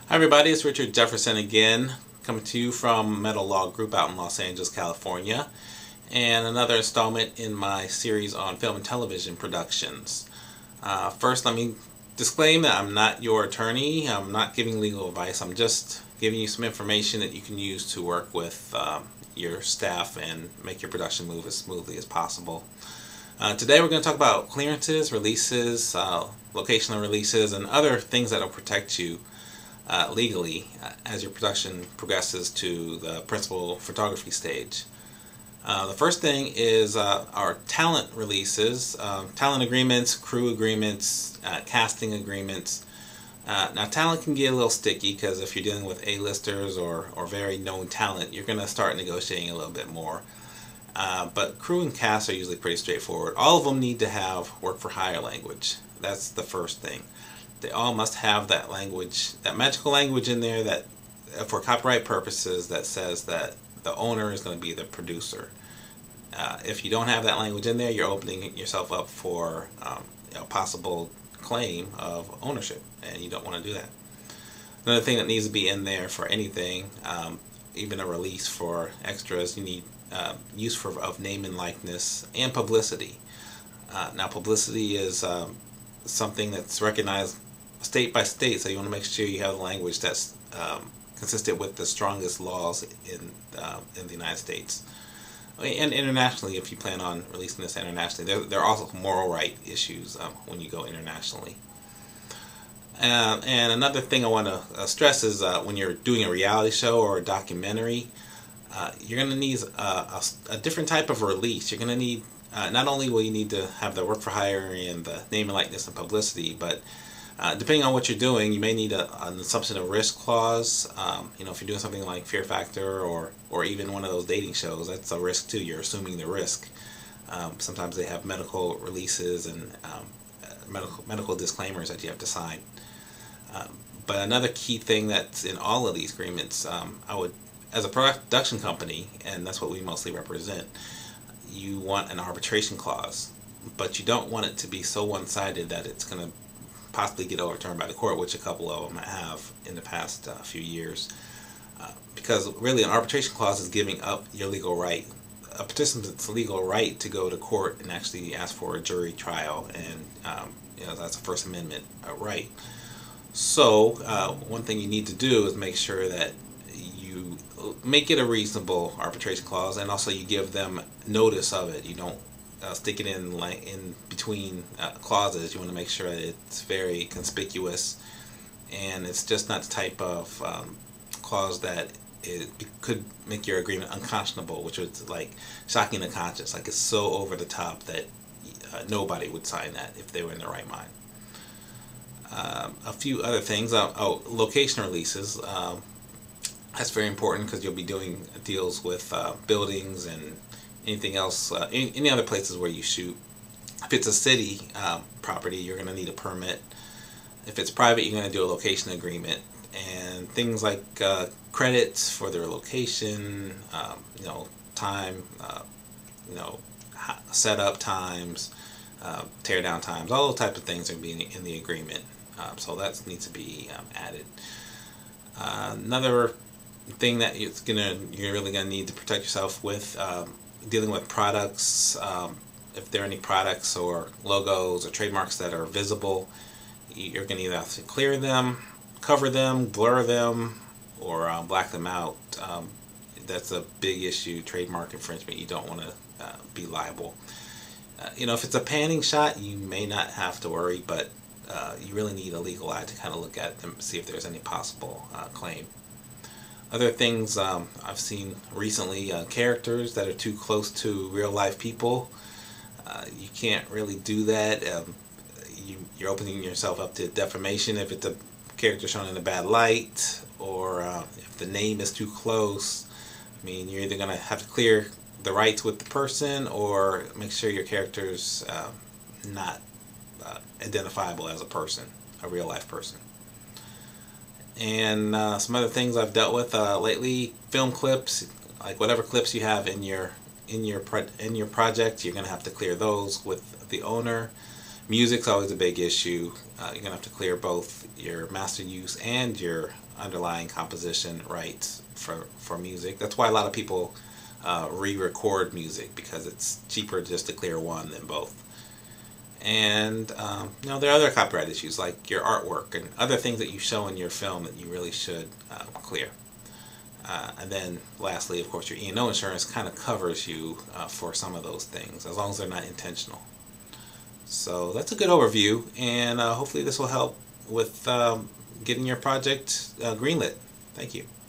Hi everybody, it's Richard Jefferson again, coming to you from Metal Law Group out in Los Angeles, California, and another installment in my series on film and television productions. First, let me disclaim that I'm not your attorney. I'm not giving legal advice. I'm just giving you some information that you can use to work with your staff and make your production move as smoothly as possible. Today we're going to talk about clearances, releases, locational releases, and other things that will protect you legally as your production progresses to the principal photography stage. The first thing is our talent releases, talent agreements, crew agreements, casting agreements. Now talent can get a little sticky because if you're dealing with A-listers or very known talent, you're going to start negotiating a little bit more. But crew and cast are usually pretty straightforward. All of them need to have work for hire language. That's the first thing. They all must have that language, that magical language in there that, for copyright purposes, that says that the owner is going to be the producer. If you don't have that language in there, you're opening yourself up for a possible claim of ownership, and you don't want to do that. Another thing that needs to be in there for anything, even a release for extras, you need use of name and likeness and publicity. Now publicity is something that's recognized state by state, so you want to make sure you have the language that's consistent with the strongest laws in the United States. And internationally, if you plan on releasing this internationally, there are also moral right issues when you go internationally. And another thing I want to stress is when you're doing a reality show or a documentary, you're going to need a different type of release. You're going to need, not only will you need to have the work for hire and the name and likeness and publicity, but depending on what you're doing, you may need an assumption of risk clause. You know, if you're doing something like Fear Factor or even one of those dating shows, that's a risk too. You're assuming the risk. Sometimes they have medical releases and medical disclaimers that you have to sign. But another key thing that's in all of these agreements, I would, as a production company, and that's what we mostly represent, you want an arbitration clause, but you don't want it to be so one-sided that it's going to possibly get overturned by the court, which a couple of them have in the past few years. Because really an arbitration clause is giving up your legal right, a participant's legal right to go to court and actually ask for a jury trial, and you know, that's a First Amendment right. So one thing you need to do is make sure that you make it a reasonable arbitration clause, and also you give them notice of it. You don't stick it in between clauses. You want to make sure that it's very conspicuous, and it's just not the type of clause that it could make your agreement unconscionable, which is like shocking the conscience. Like it's so over the top that nobody would sign that if they were in their right mind. A few other things. Location releases. That's very important because you'll be doing deals with buildings and anything else, any other places where you shoot. If it's a city property, you're going to need a permit. If it's private, you're going to do a location agreement, and things like credits for their location, you know, time, you know, setup times, tear down times, all those types of things are being in the agreement. So that needs to be added. Another thing that you're really gonna need to protect yourself with, dealing with products. If there are any products or logos or trademarks that are visible, you're gonna either have to clear them, cover them, blur them, or black them out. That's a big issue. Trademark infringement. You don't want to be liable. You know, if it's a panning shot, you may not have to worry, but you really need a legal eye to kind of look at them, see if there's any possible claim. Other things I've seen recently, characters that are too close to real life people. You can't really do that. You're opening yourself up to defamation if it's a character shown in a bad light, or if the name is too close. I mean, you're either going to have to clear the rights with the person or make sure your character's not identifiable as a person, a real life person. And some other things I've dealt with lately: film clips, like whatever clips you have in your project, you're going to have to clear those with the owner. Music's always a big issue. You're gonna have to clear both your master use and your underlying composition rights for music. That's why a lot of people re-record music, because it's cheaper just to clear one than both. And there are other copyright issues like your artwork and other things that you show in your film that you really should clear. And then lastly, of course, your E&O insurance kind of covers you for some of those things, as long as they're not intentional. So that's a good overview, and hopefully this will help with getting your project greenlit. Thank you.